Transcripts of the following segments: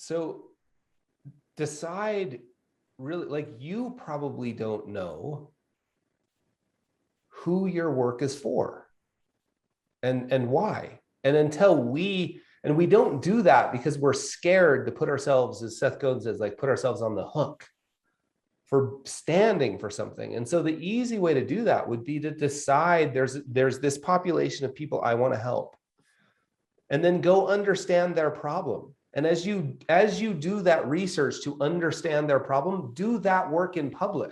So decide really, like, you probably don't know who your work is for and why. And until we don't do that because we're scared to put ourselves, as Seth Godin says, like put ourselves on the hook for standing for something. And so the easy way to do that would be to decide there's this population of people I want to help, and then go understand their problem. And as you do that research to understand their problem, do that work in public.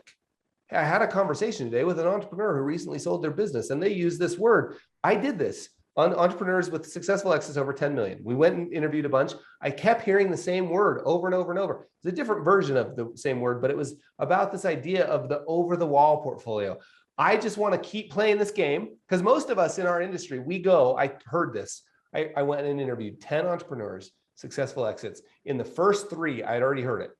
I had a conversation today with an entrepreneur who recently sold their business, and they used this word. I did this on entrepreneurs with successful exits over 10 million. We went and interviewed a bunch. I kept hearing the same word over and over and over. It's a different version of the same word, but it was about this idea of the over-the-wall portfolio. I just want to keep playing this game because most of us in our industry, I heard this. I went and interviewed 10 entrepreneurs, successful exits. In the first 3, I had already heard it.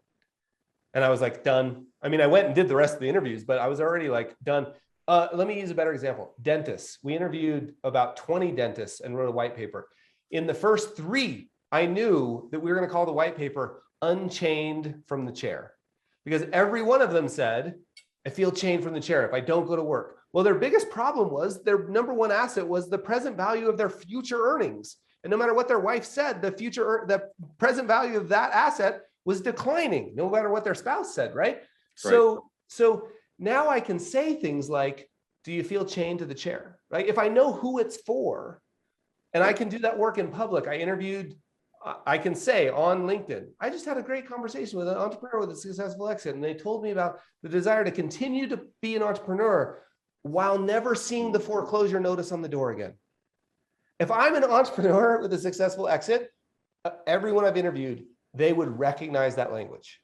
And I was like, done. I mean, I went and did the rest of the interviews, but I was already like, done. Let me use a better example. Dentists. We interviewed about 20 dentists and wrote a white paper. In the first 3, I knew that we were going to call the white paper Unchained from the Chair, because every one of them said, I feel chained from the chair if I don't go to work. Well, their biggest problem was their number one asset was the present value of their future earnings. And no matter what their wife said, the present value of that asset was declining, no matter what their spouse said, right? So now I can say things like, do you feel chained to the chair, right? If I know who it's for, and I can do that work in public. I can say on LinkedIn, I just had a great conversation with an entrepreneur with a successful exit, and they told me about the desire to continue to be an entrepreneur while never seeing the foreclosure notice on the door again. If I'm an entrepreneur with a successful exit, everyone I've interviewed, they would recognize that language,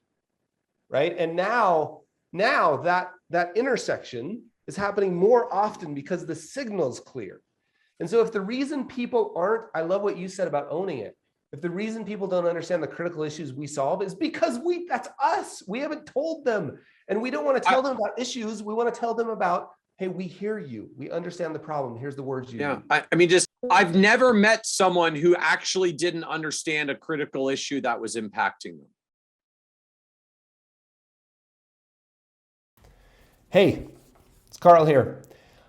right? And now that intersection is happening more often because the signal's clear. And so if the reason people aren't, I love what you said about owning it. If the reason people don't understand the critical issues we solve is because that's us. We haven't told them, and we don't want to tell them about issues. We want to tell them about, hey, we hear you. We understand the problem. Here's the words you use. I mean, I've never met someone who actually didn't understand a critical issue that was impacting them. Hey, it's Carl here.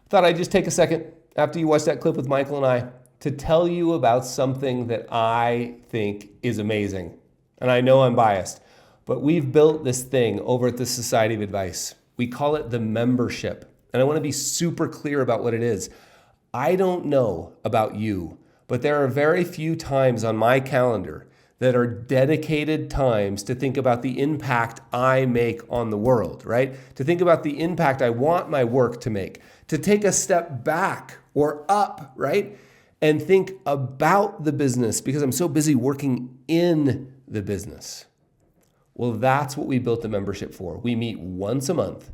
Thought I'd just take a second after you watched that clip with Michael and I to tell you about something that I think is amazing. And I know I'm biased, but we've built this thing over at the Society of Advice. We call it the membership. And I want to be super clear about what it is. I don't know about you, but there are very few times on my calendar that are dedicated times to think about the impact I make on the world, right? To think about the impact I want my work to make, to take a step back or up, right? And think about the business because I'm so busy working in the business. Well, that's what we built the membership for. We meet once a month,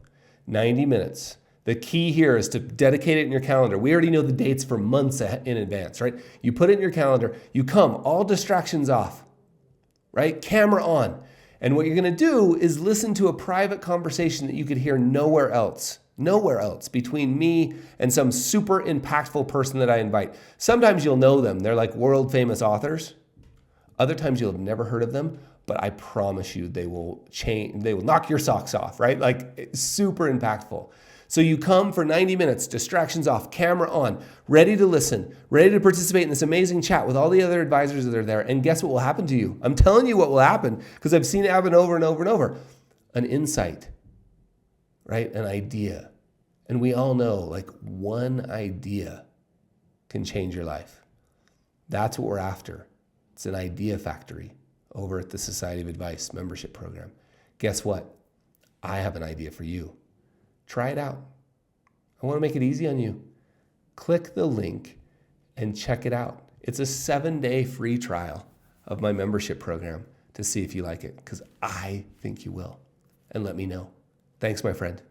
90 minutes. The key here is to dedicate it in your calendar. We already know the dates for months in advance, right? You put it in your calendar, you come, all distractions off, right? Camera on. And what you're going to do is listen to a private conversation that you could hear nowhere else between me and some super impactful person that I invite. Sometimes you'll know them. They're like world famous authors. Other times you'll have never heard of them, but I promise you they will knock your socks off, right? Like it's super impactful. So you come for 90 minutes, distractions off, camera on, ready to listen, ready to participate in this amazing chat with all the other advisors that are there. And guess what will happen to you? I'm telling you what will happen because I've seen it happen over and over and over. An insight, right? An idea. And we all know like one idea can change your life. That's what we're after. It's an idea factory over at the Society of Advice membership program. Guess what? I have an idea for you. Try it out. I want to make it easy on you. Click the link and check it out. It's a 7-day free trial of my membership program to see if you like it, because I think you will. And let me know. Thanks, my friend.